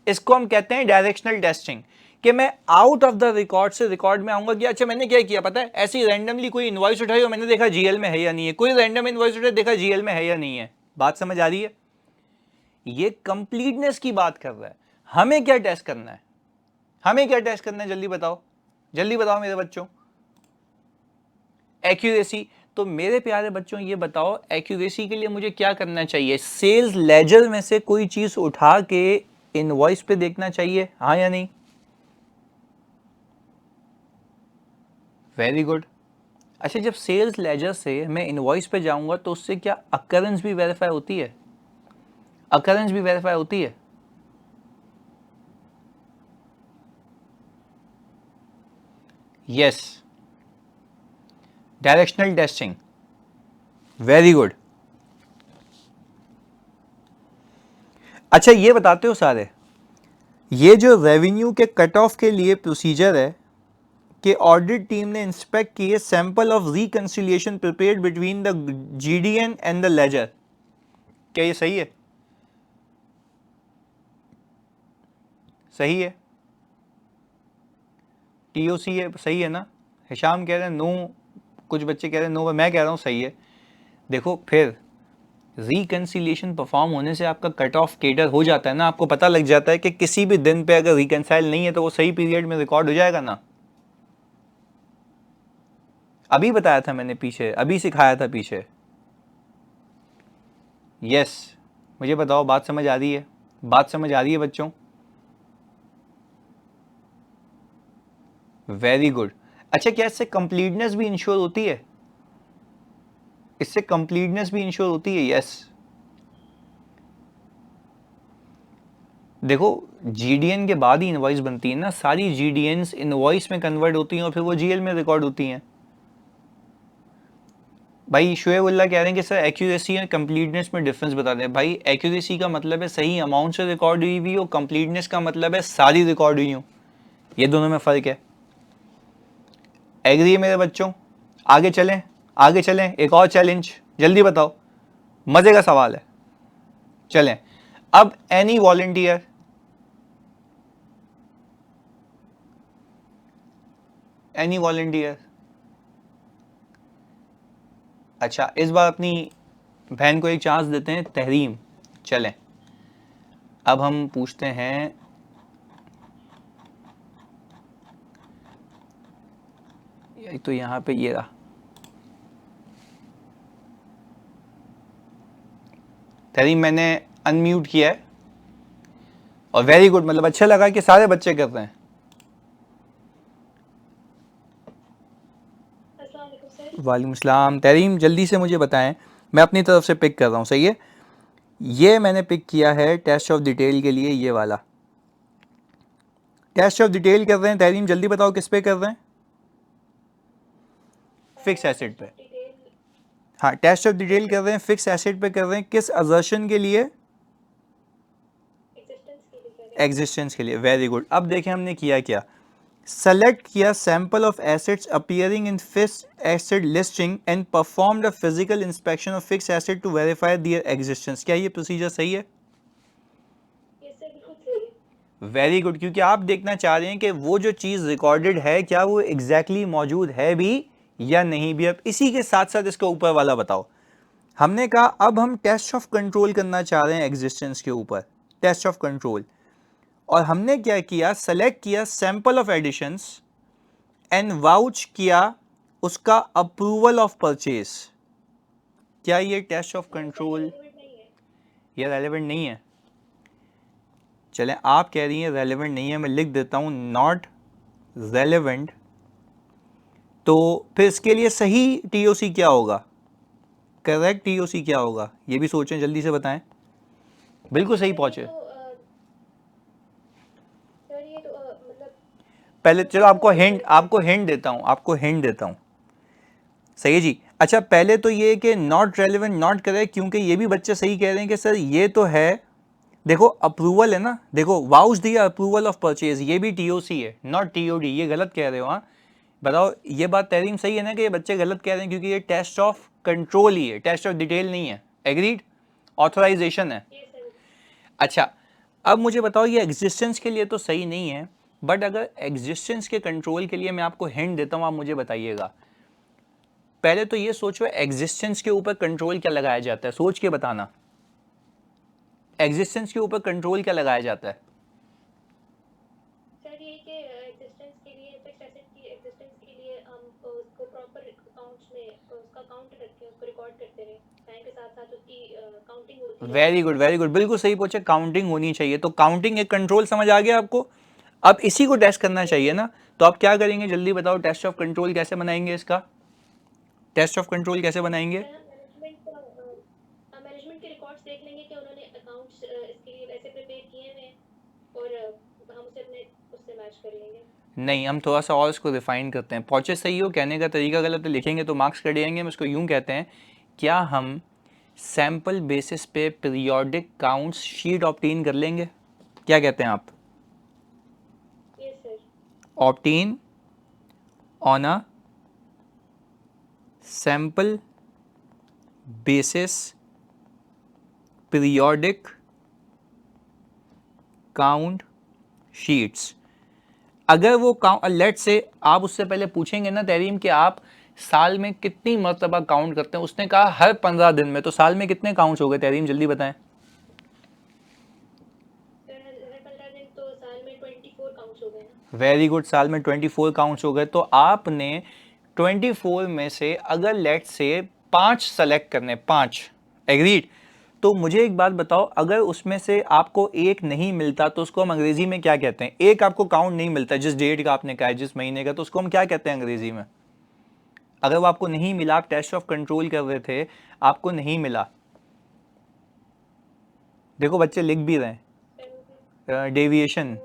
इसको हम कहते हैं डायरेक्शनल टेस्टिंग, कि मैं आउट ऑफ द रिकॉर्ड से रिकॉर्ड में आऊंगा कि अच्छा मैंने क्या किया पता है, ऐसी रैंडमली कोई इनवॉइस उठाई और मैंने देखा जीएल में है या नहीं है, कोई रैंडम इनवॉइस उठाई देखा जीएल में है या नहीं है। बात समझ आ रही है? ये कंप्लीटनेस की बात कर रहा है। हमें क्या टेस्ट करना है, हमें क्या टेस्ट करना है, जल्दी बताओ, जल्दी बताओ मेरे बच्चों। एक्यूरेसी। तो मेरे प्यारे बच्चों ये बताओ एक्यूरेसी के लिए मुझे क्या करना चाहिए, सेल्स लेजर में से कोई चीज उठा के इनवॉइस पे देखना चाहिए, हाँ या नहीं? Very good. अच्छा, जब सेल्स लेजर से मैं इनवॉइस पे जाऊंगा तो उससे क्या अकरेंस भी वेरीफाई होती है, अकरेंस भी वेरीफाई होती है? Yes, directional testing, very good. अच्छा ये बताते हो सारे, ये जो रेवेन्यू के कट ऑफ के लिए प्रोसीजर है कि ऑडिट टीम ने इंस्पेक्ट किए sample of reconciliation prepared between the GDN and the ledger, क्या ये सही है? सही है, टीओसी है, सही है ना? हिशाम कह रहे हैं नो, कुछ बच्चे कह रहे हैं नो, मैं कह रहा हूँ सही है। देखो फिर रिकंसिलिएशन परफॉर्म होने से आपका कट ऑफ केटर हो जाता है ना, आपको पता लग जाता है कि किसी भी दिन पे अगर रिकंसाइल नहीं है तो वो सही पीरियड में रिकॉर्ड हो जाएगा ना। अभी बताया था मैंने पीछे, अभी सिखाया था पीछे। यस, मुझे बताओ बात समझ आ रही है, बात समझ आ रही है बच्चों? Very good. अच्छा क्या इससे कंप्लीटनेस भी इंश्योर होती है? इससे कंप्लीटनेस भी इंश्योर होती है, यस। देखो जीडीएन के बाद ही इनवॉइस बनती है ना, सारी जीडीएन्स इनवॉइस में कन्वर्ट होती हैं और फिर वो जीएल में रिकॉर्ड होती हैं। भाई शुएबुल्ला कह रहे हैं कि सर एक्यूरेसी और कंप्लीटनेस में डिफरेंस बता दें। भाई एक्यूरेसी का मतलब है सही अमाउंट से रिकॉर्ड हुई हुई, और कंप्लीटनेस का मतलब है सारी रिकॉर्ड हुई हो, ये दोनों में फ़र्क है। एग्री है मेरे बच्चों? आगे चलें, आगे चलें, एक और चैलेंज, जल्दी बताओ, मज़े का सवाल है। चलें अब एनी वॉलंटियर, एनी वॉलंटियर। अच्छा इस बार अपनी बहन को एक चांस देते हैं, तहरीम। चलें अब हम पूछते हैं, तो यहाँ पे ये रहा, तहरीम मैंने अनम्यूट किया है, और वेरी गुड, मतलब अच्छा लगा कि सारे बच्चे कर रहे हैं। वालेकुम सलाम। तहरीम जल्दी से मुझे बताएं, मैं अपनी तरफ से पिक कर रहा हूँ, सही है? ये मैंने पिक किया है टेस्ट ऑफ डिटेल के लिए, ये वाला टेस्ट ऑफ डिटेल कर रहे हैं। तहरीम जल्दी बताओ किस पे कर रहे हैं? फिक्स एसेट पे। हाँ टेस्ट ऑफ डिटेल कर रहे हैं, फिक्स एसेट पे कर रहे हैं, किस असर्शन के लिए? एग्जिस्टेंस के लिए, वेरी गुड। अब देखें हमने किया क्या, सेलेक्ट किया sample of assets appearing in fixed asset listing and performed a physical inspection of fixed asset to verify their existence. क्या ये प्रोसीजर सही है? वेरी गुड, क्योंकि आप देखना चाह रहे हैं कि वो जो चीज़ रिकॉर्डेड है क्या वो एग्जैक्टली मौजूद है भी या नहीं भी। अब इसी के साथ साथ इसके ऊपर वाला बताओ, हमने कहा अब हम टेस्ट ऑफ कंट्रोल करना चाह रहे हैं एग्जिस्टेंस के ऊपर, टेस्ट ऑफ कंट्रोल। और हमने क्या किया, सेलेक्ट किया sample of additions and vouch किया उसका अप्रूवल ऑफ परचेज। क्या ये टेस्ट ऑफ कंट्रोल? ये रेलेवेंट नहीं है। चलें आप कह रही हैं रेलेवेंट नहीं है, मैं लिख देता हूं नॉट रेलेवेंट। तो फिर इसके लिए सही टीओसी क्या होगा, करेक्ट टीओसी क्या होगा, ये भी सोचें, जल्दी से बताएं। बिल्कुल सही पहुंचे। पहले चलो आपको हिंट देता हूं, आपको हिंट देता हूं, सही है जी। अच्छा पहले तो ये कि नॉट रेलेवेंट नॉट करेक्ट, क्योंकि ये भी बच्चे सही कह रहे हैं कि सर ये तो है, देखो अप्रूवल है ना, देखो वाउच दिया अप्रूवल ऑफ परचेज, ये भी टीओसी है नॉट टीओडी, ये गलत कह रहे हो। हाँ बताओ ये बात तहरीम सही है ना कि ये बच्चे गलत कह रहे हैं, क्योंकि ये टेस्ट ऑफ कंट्रोल ही है, टेस्ट ऑफ डिटेल नहीं है। एग्रीड, ऑथराइजेशन है। अच्छा अब मुझे बताओ ये एग्जिस्टेंस के लिए तो सही नहीं है, बट अगर एग्जिस्टेंस के कंट्रोल के लिए मैं आपको हिंट देता हूं, आप मुझे बताइएगा। पहले तो ये सोचो एग्जिस्टेंस के ऊपर कंट्रोल क्या लगाया जाता है, सोच के बताना। एग्जिस्टेंस के ऊपर कंट्रोल क्या लगाया जाता है? वेरी गुड वेरी गुड, बिल्कुल सही पूछे, काउंटिंग होनी चाहिए। तो काउंटिंग एक कंट्रोल समझ आ गया आपको। अब इसी को टेस्ट करना चाहिए ना, तो आप क्या करेंगे जल्दी बताओ, टेस्ट ऑफ कंट्रोल कैसे बनाएंगे इसका, टेस्ट ऑफ कंट्रोल कैसे बनाएंगे? सर हम मैनेजमेंट के रिकॉर्ड्स देख लेंगे कि उन्होंने अकाउंट्स इसके लिए वैसे प्रिपेयर किए हुए हैं और हम उसे अपने उससे मैच कर लेंगे। नहीं, हम थोड़ा सा और इसको रिफाइन करते हैं। पहुँचे सही हो, कहने का तरीका गलत है, लिखेंगे तो मार्क्स कट जाएंगे। हम इसको यूँ कहते हैं, क्या हम सैम्पल बेसिस पे पीरियोडिक काउंट्स शीट ऑब्टेन कर लेंगे? क्या कहते हैं आप? Yes sir. Obtain on a sample basis periodic count sheets. अगर वो लेट से आप उससे पहले पूछेंगे ना तहरीम कि आप साल में कितनी मरतबा काउंट करते हैं, उसने कहा हर 15 दिन में, तो साल में कितने काउंट्स हो गए तहरीम, जल्दी बताएं। सर हर 15 दिन तो साल में 24 काउंट्स हो गए ना। वेरी गुड, साल में 24 काउंट्स हो गए। तो आपने 24 में से अगर लेट से 5 सेलेक्ट करने, 5, एग्रीड। तो मुझे एक बात बताओ, अगर उसमें से आपको एक नहीं मिलता तो उसको हम अंग्रेजी में क्या कहते हैं? एक आपको काउंट नहीं मिलता जिस डेट का आपने कहा है, जिस महीने का, तो उसको हम क्या कहते हैं अंग्रेजी में? अगर वो आपको नहीं मिला, आप टेस्ट ऑफ कंट्रोल कर रहे थे, आपको नहीं मिला, देखो बच्चे लिख भी रहे हैं, deviation,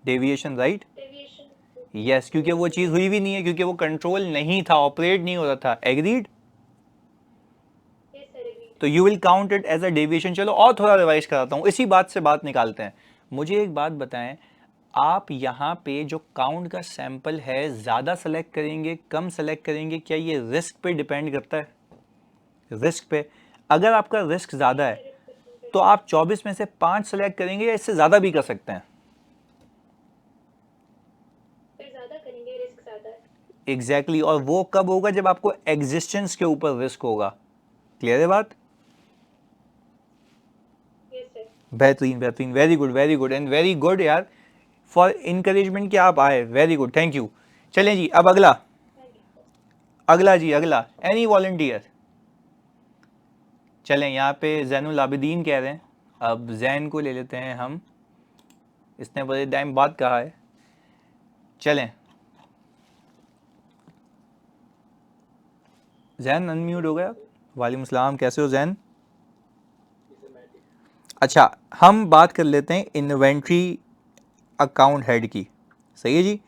deviation, right, deviation. Yes, क्योंकि वो चीज़ हुई भी नहीं है, क्योंकि वो कंट्रोल नहीं था, ऑपरेट नहीं हो रहा था, agreed. Yes sir agreed. So you will count it as a deviation. चलो और थोड़ा रिवाइज कराता हूँ, इसी बात से बात निकालते हैं। मुझे एक बात बताएं, आप यहाँ पे जो काउंट का सैंपल है ज़्यादा सेलेक्ट करेंगे, कम सेलेक्ट करेंगे, क्या ये रिस्क पे डिपेंड करता है? रिस्क पे। अगर आपका रिस्क ज़्यादा है तो आप 24 में से 5 सेलेक्ट करेंगे या इससे ज़्यादा भी कर सकते हैं? फिर ज़्यादा करेंगे, रिस्क ज़्यादा है। एग्जैक्टली, और वो कब होगा? जब आपको एग्जिस्टेंस के ऊपर रिस्क होगा। क्लियर है बात? Yes sir. बेहतरीन बेहतरीन, very good very good and very good यार, फॉर इंकरेजमेंट कि आप आए, वेरी गुड, थैंक यू। चलें जी, अब अगला, थैंक यू सर। अगला जी, अगला, एनी वॉलंटियर। चलें, यहाँ पे जैनुल आबिदीन कह रहे हैं, अब जैन को ले लेते हैं हम, इसने बड़े टाइम बाद कहा है। चलें, जैन अनम्यूट हो गया। वालेकुम सलाम, कैसे हो जैन? अच्छा, हम बात कर लेते हैं इन्वेंट्री अकाउंट हेड की, सही है जी।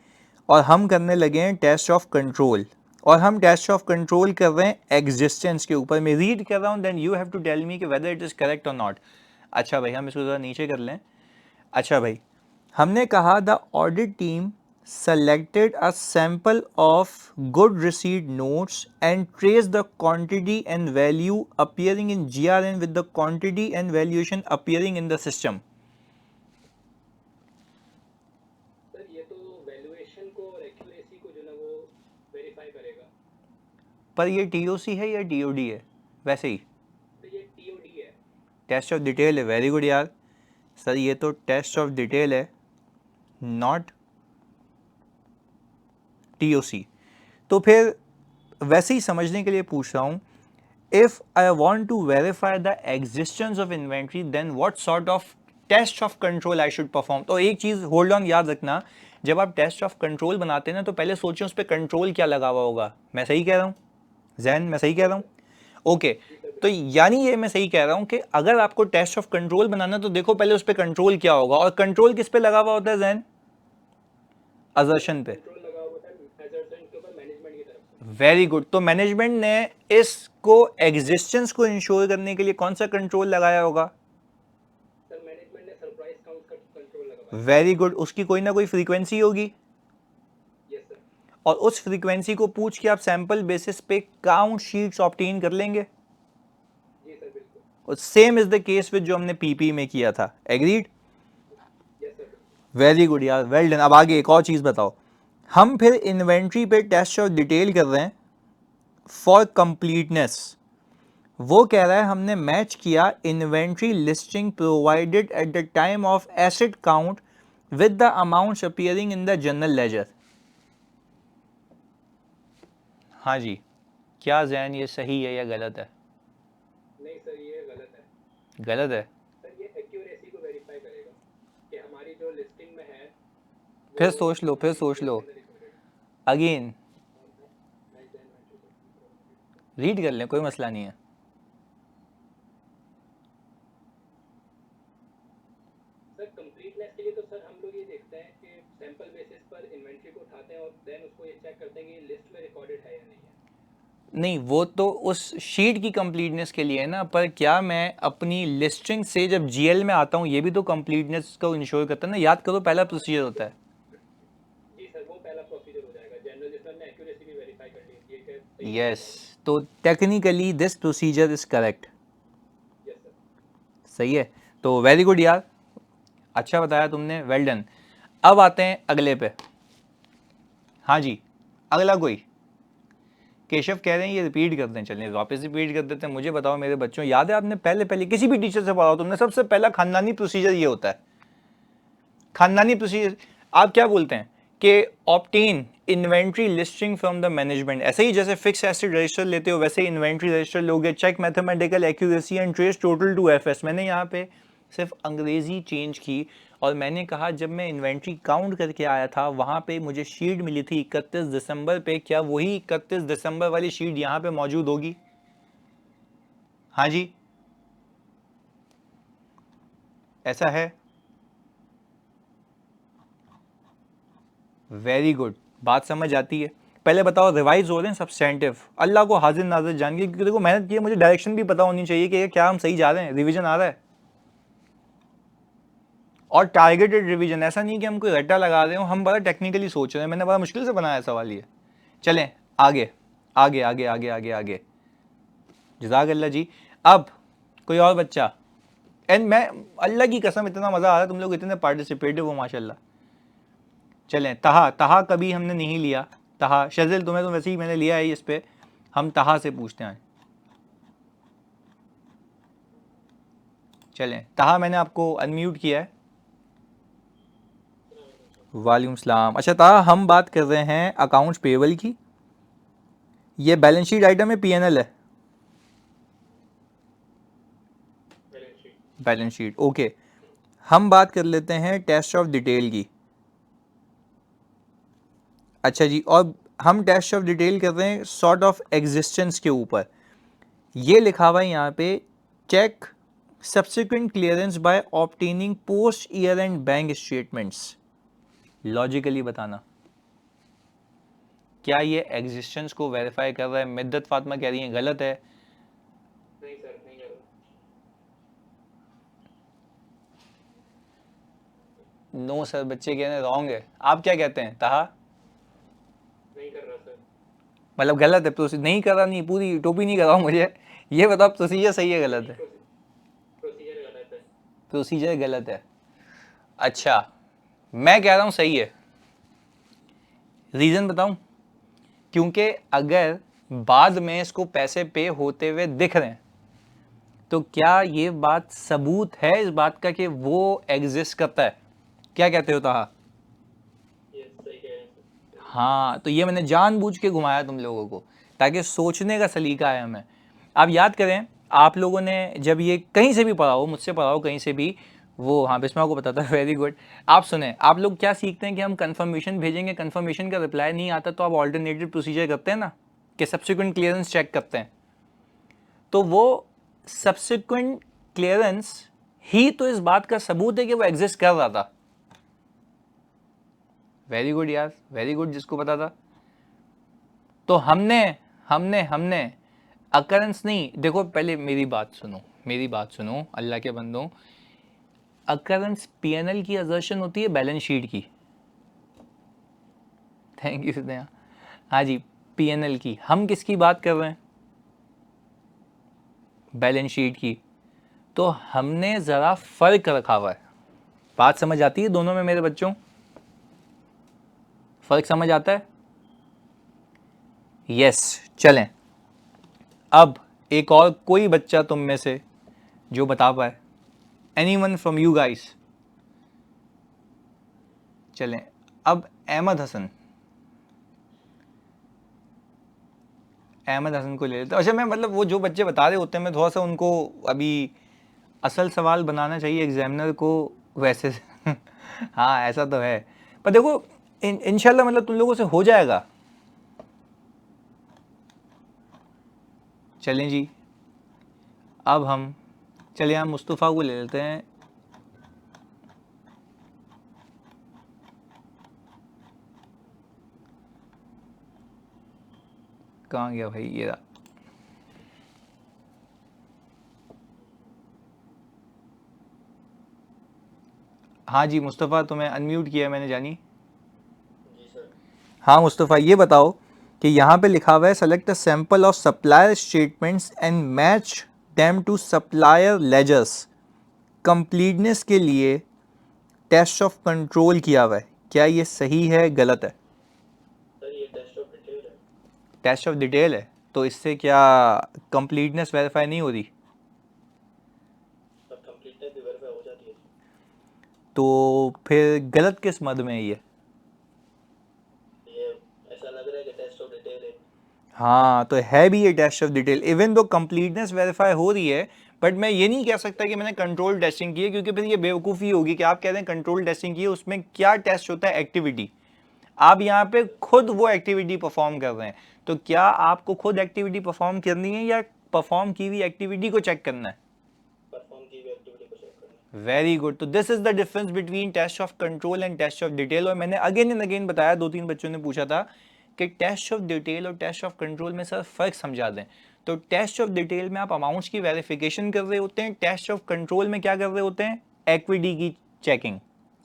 और हम करने लगे हैं टेस्ट ऑफ कंट्रोल, और हम टेस्ट ऑफ कंट्रोल कर रहे हैं एग्जिस्टेंस के ऊपर। मैं रीड कर रहा हूँ, then you have to tell me कि वेदर इट इज़ करेक्ट और नॉट। अच्छा भाई, हम इसको ज़रा नीचे कर लें। अच्छा भाई, हमने कहा the audit team selected a sample of good receipt notes and traced the quantity and value appearing in GRN with the quantity and valuation appearing in the system. Sir ये तो वैल्यूएशन को और एक्यूरेसी को जो ना वो verify करेगा। पर ये TOC है या DOD है? वैसे ही तो ये टीओडी है। टेस्ट ऑफ डिटेल है। वेरी गुड यार सर, ये तो टेस्ट ऑफ डिटेल है, नॉट TOC। तो फिर वैसे ही समझने के लिए पूछ रहा हूँ, if I want to verify the existence of inventory then what sort of test of control I should perform। तो एक चीज़ होल्ड ऑन याद रखना, जब आप टेस्ट ऑफ कंट्रोल बनाते हैं ना, तो पहले सोचें उस पर कंट्रोल क्या लगा हुआ होगा। मैं सही कह रहा हूँ जैन, मैं सही कह रहा हूँ? ओके, तो यानी ये मैं सही कह रहा हूँ कि अगर आपको टेस्ट ऑफ कंट्रोल बनाना तो देखो पहले उस पर कंट्रोल क्या होगा, और कंट्रोल किस पे लगा हुआ होता है जैन? असर्शन पे। कंट्रोल लगा हुआ था एजर्शन के ऊपर मैनेजमेंट की तरफ से। वेरी गुड, तो मैनेजमेंट ने इसको एग्जिस्टेंस को इंश्योर करने के लिए कौन सा कंट्रोल लगाया होगा? सर मैनेजमेंट ने सरप्राइज काउंट का कंट्रोल लगाया। वेरी गुड, उसकी कोई ना कोई फ्रीक्वेंसी होगी, यस सर। और उस फ्रीक्वेंसी को पूछ के आप सैंपल बेसिस पे काउंट शीट्स ऑब्टेन कर लेंगे। जी सर बिल्कुल। और same is the case with जो हमने पीपी में किया था, एग्रीड। यस सर बिल्कुल। वेरी गुड यार, वेल डन। अब आगे एक और चीज़ बताओ, हम फिर इन्वेंट्री पे टेस्ट ऑफ डिटेल कर रहे हैं फॉर कंप्लीटनेस। वो कह रहा है हमने मैच किया inventory listing provided at the time of asset count with the amounts appearing in the general ledger. हाँ जी, क्या जैन ये सही है या गलत है? नहीं सर ये गलत है। गलत है। सर ये एक्यूरेसी को वेरीफाई करेगा कि हमारी जो लिस्टिंग में है फिर सोच लो, फिर सोच लो अगेन, रीड कर लें, कोई मसला नहीं है। सर कंप्लीटनेस के लिए तो सर हम लोग ये देखते हैं कि सैंपल बेसिस पर इन्वेंट्री को उठाते हैं और देन उसको ये चेक करते हैं कि लिस्ट में रिकॉर्डेड है या नहीं है। नहीं, वो तो उस शीट की कंप्लीटनेस के लिए है ना, पर क्या मैं अपनी लिस्टिंग से जब जीएल में आता हूँ ये भी तो कंप्लीटनेस को इंश्योर करता है ना। याद करो पहला प्रोसीजर होता है। जी सर वो पहला प्रोसीजर हो जाएगा जनरल जिसमें हमने एक्यूरेसी भी वेरीफाई कर ली है कि यस, तो technically this procedure is correct. Yes sir. सही है, तो वेरी गुड यार, अच्छा बताया तुमने, वेल डन। अब आते हैं अगले पे। हाँ जी, अगला कोई? केशव कह रहे हैं ये रिपीट करते हैं, चलिए वापस रिपीट कर देते हैं। मुझे बताओ मेरे बच्चों, याद है आपने पहले पहले किसी भी टीचर से पढ़ा हो तुमने, सबसे पहला खानदानी प्रोसीजर ये होता है। खानदानी प्रोसीजर आप क्या बोलते हैं कि obtain inventory listing from the management. ऐसे ही जैसे फिक्स एसेट रजिस्टर लेते हो वैसे ही इन्वेंट्री रजिस्टर लोगे। Check mathematical accuracy and trace total to FS. मैंने यहाँ पे सिर्फ अंग्रेजी चेंज की और मैंने कहा जब मैं इन्वेंट्री काउंट करके आया था वहाँ पे मुझे शीट मिली थी 31 दिसंबर पे, क्या वही 31 दिसंबर वाली शीट यहाँ पे मौजूद होगी? हाँ जी, ऐसा है। वेरी गुड, बात समझ आती है। पहले बताओ रिवाइज हो रहे हैं सब्सटेंटिव, अल्लाह को हाजिर नाजिर जान के, क्योंकि देखो मेहनत की है, मुझे डायरेक्शन भी पता होनी चाहिए कि क्या हम सही जा रहे हैं, रिवीजन आ रहा है। और टारगेटेड रिवीजन, ऐसा नहीं कि हम कोई रट्टा लगा रहे हो, हम बड़ा टेक्निकली सोच रहे हैं। मैंने बड़ा मुश्किल से बनाया सवाल ये। चलें आगे आगे आगे आगे आगे आगे, जज़ाकल्लाह जी। अब कोई और बच्चा, एंड मैं अल्लाह की कसम इतना मज़ा आ रहा है, तुम लोग इतने पार्टिसिपेटिव हो माशाल्लाह। चलें तहा, तहा कभी हमने नहीं लिया। तहा शज़िल तुम्हें तो वैसे ही मैंने लिया है इस पे, हम तहा से पूछते हैं। चलें तहा, मैंने आपको अनम्यूट किया है। वालेकुम सलाम। अच्छा तहा, हम बात कर रहे हैं अकाउंट्स पेबल की। ये बैलेंस शीट आइटम है, पीएनएल है? Balance sheet, okay. हम बात कर लेते हैं टेस्ट ऑफ डिटेल की। अच्छा जी, और हम टेस्ट ऑफ डिटेल कर रहे हैं सॉर्ट ऑफ एग्जिस्टेंस के ऊपर। ये लिखा हुआ है यहाँ पे, check subsequent clearance by obtaining post year end bank statements. Logically बताना क्या ये एग्जिस्टेंस को वेरीफाई कर रहा है? मिद्दत फातिमा कह रही है गलत है। नहीं सर नहीं कर रहा। नो सर, बच्चे कह रहे हैं रॉन्ग है। आप क्या कहते हैं तहा? नहीं कर रहा सर। मतलब गलत है, प्रोसीजर नहीं कर रहा, नहीं पूरी टोपी नहीं कर रहा हूँ मुझे ये बताओ प्रोसीजर सही है गलत है? प्रोसीजर गलत है। प्रोसीजर गलत है। अच्छा, मैं कह रहा हूँ सही है। रीज़न बताऊँ? क्योंकि अगर बाद में इसको पैसे पे होते हुए दिख रहे हैं तो क्या ये बात सबूत है इस बात का कि वो एग्जिस्ट करता है? क्या कहते हो तहा? यस सही कह रहे हैं सर। हाँ, तो ये मैंने जानबूझ के घुमाया तुम लोगों को ताकि सोचने का सलीका है हमें। आप याद करें, आप लोगों ने जब ये कहीं से भी पढ़ा हो, मुझसे पढ़ा हो कहीं से भी, वो हाँ बिस्मा को बताता है, वेरी गुड। आप सुने, आप लोग क्या सीखते हैं कि हम कंफर्मेशन भेजेंगे, कंफर्मेशन का रिप्लाई नहीं आता तो आप ऑल्टरनेटिव प्रोसीजर करते हैं ना, कि सब्सिक्वेंट क्लियरेंस चेक करते हैं। तो वो सब्सिक्वेंट क्लियरेंस ही तो इस बात का सबूत है कि वो एग्जिस्ट कर रहा था। वेरी गुड यार, वेरी गुड, जिसको पता था। तो हमने हमने हमने अकरेंस नहीं, देखो पहले मेरी बात सुनो, मेरी बात सुनो अल्लाह के बंदों। अकरेंस पीएनएल की असर्शन होती है बैलेंस शीट की। थैंक यू सिद्धया। हाँ जी, पीएनएल की। हम किसकी बात कर रहे हैं? बैलेंस शीट की। तो हमने ज़रा फर्क रखा हुआ है। बात समझ आती है दोनों में मेरे बच्चों? फर्क समझ आता है? यस। चलें अब एक और कोई बच्चा तुम में से जो बता पाए, एनीवन फ्रॉम यू गाइस? चलें अब अहमद हसन, अहमद हसन को ले लेते हैं। अच्छा मैं मतलब वो जो बच्चे बता रहे होते हैं मैं थोड़ा सा उनको अभी असल सवाल बनाना चाहिए एग्जामिनर को वैसे। हाँ ऐसा तो है, पर देखो इंशाल्लाह मतलब तुम लोगों से हो जाएगा। चलें जी, अब हम चलिए हम मुस्तफ़ा को ले लेते हैं। कहाँ गया भाई, ये रहा। हाँ जी मुस्तफ़ा, तुम्हें अनम्यूट किया मैंने जानी। जी सर। हाँ मुस्तफ़ा, ये बताओ कि यहाँ पे लिखा हुआ है select a sample of supplier statements and match them to supplier ledgers. Completeness के लिए टेस्ट ऑफ कंट्रोल किया हुआ है, क्या ये सही है गलत है? सर ये टेस्ट ऑफ डिटेल है। टेस्ट ऑफ डिटेल है, तो इससे क्या कंप्लीटनेस वेरीफाई नहीं हो रही? सर कंप्लीटनेस भी वेरीफाई हो जाती है। तो फिर गलत किस मद में है ये? ये ऐसा लग रहा है कि टेस्ट ऑफ डिटेल है। हाँ तो है भी ये test of detail, even though completeness verify हो रही है, बट मैं ये नहीं कह सकता कि मैंने कंट्रोल टेस्टिंग की है, क्योंकि फिर ये बेवकूफ़ी होगी कि आप कह रहे हैं कंट्रोल टेस्टिंग की है। उसमें क्या टेस्ट होता है? एक्टिविटी। आप यहाँ पे खुद वो एक्टिविटी परफॉर्म कर रहे हैं, तो क्या आपको खुद एक्टिविटी परफॉर्म करनी है या परफॉर्म की हुई एक्टिविटी को चेक करना है? परफॉर्म की हुई एक्टिविटी को चेक करना है। Very good. तो this is the difference between test of control and test of detail. और मैंने अगेन एंड अगेन बताया, 2-3 बच्चों ने पूछा था कि टेस्ट ऑफ डिटेल और टेस्ट ऑफ कंट्रोल में सर फर्क समझा दें। तो टेस्ट ऑफ डिटेल में आप अमाउंट्स की वेरिफिकेशन कर रहे होते हैं, टेस्ट ऑफ कंट्रोल में क्या कर रहे होते हैं? एक्विटी की चेकिंग,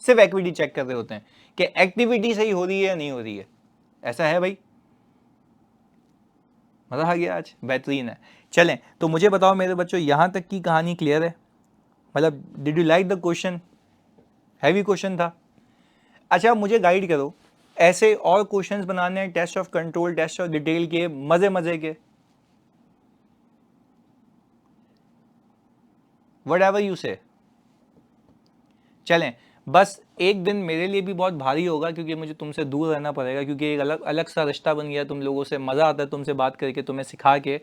सिर्फ एक्विटी चेक कर रहे होते हैं कि एक्टिविटी सही हो रही है या नहीं हो रही है। ऐसा है भाई? मजा आ गया आज, बेहतरीन है। चलें, तो मुझे बताओ मेरे बच्चों, यहाँ तक की कहानी क्लियर है? मतलब did you like the question? Heavy question था। अच्छा मुझे गाइड करो, ऐसे और क्वेश्चंस बनाने हैं test of control test of detail के, मजे मजे के, व्हाटएवर यू से। चलें, बस एक दिन मेरे लिए भी बहुत भारी होगा, क्योंकि मुझे तुमसे दूर रहना पड़ेगा, क्योंकि एक अलग अलग सा रिश्ता बन गया तुम लोगों से। मज़ा आता है तुमसे बात करके, तुम्हें सिखा के।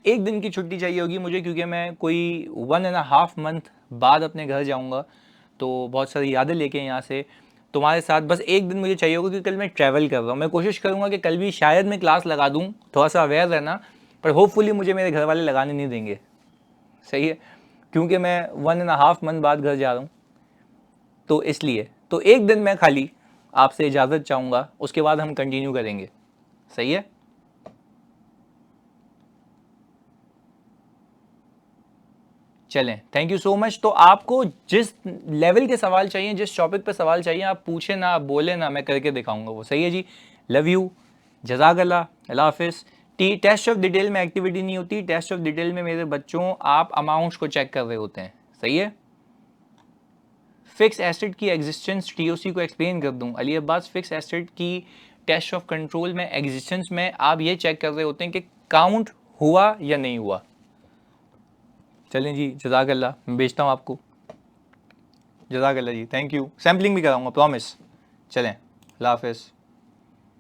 एक दिन की छुट्टी चाहिए होगी मुझे, क्योंकि मैं कोई 1.5 मंथ बाद अपने घर जाऊंगा, तो बहुत सारी यादें लेके यहाँ से तुम्हारे साथ। बस एक दिन मुझे चाहिए होगा, क्योंकि कल मैं ट्रैवल कर रहा हूँ। मैं कोशिश करूँगा कि कल भी शायद मैं क्लास लगा दूँ, थोड़ा सा अवेयर रहना, पर होपफुली मुझे मेरे घर वाले लगाने नहीं देंगे। सही है, क्योंकि मैं 1.5 मंथ बाद घर जा रहा हूँ, तो इसलिए तो एक दिन मैं खाली आपसे इजाज़त चाहूँगा, उसके बाद हम कंटिन्यू करेंगे। सही है? चलें, थैंक यू सो मच। तो आपको जिस लेवल के सवाल चाहिए, जिस टॉपिक पे सवाल चाहिए, आप पूछे ना, आप बोले ना, मैं करके दिखाऊंगा वो। सही है जी? लव यू, जज़ाकल्लाह, अल्लाह हाफिज़। टेस्ट ऑफ डिटेल में एक्टिविटी नहीं होती, टेस्ट ऑफ डिटेल में मेरे बच्चों आप अमाउंट्स को चेक कर रहे होते हैं। सही है? फिक्स एसेट की एग्जिस्टेंस टीओसी को एक्सप्लेन कर दूं। अली अब्बास, फिक्स एसेट की टेस्ट ऑफ कंट्रोल में एग्जिस्टेंस में आप ये चेक कर रहे होते हैं कि काउंट हुआ या नहीं हुआ। चलें जी, जज़ाकल्लाह, मैं भेजता हूँ आपको। जज़ाकल्लाह जी, थैंक यू। सैम्पलिंग भी कराऊंगा, प्रॉमिस। चलें, अल्लाह हाफिज़।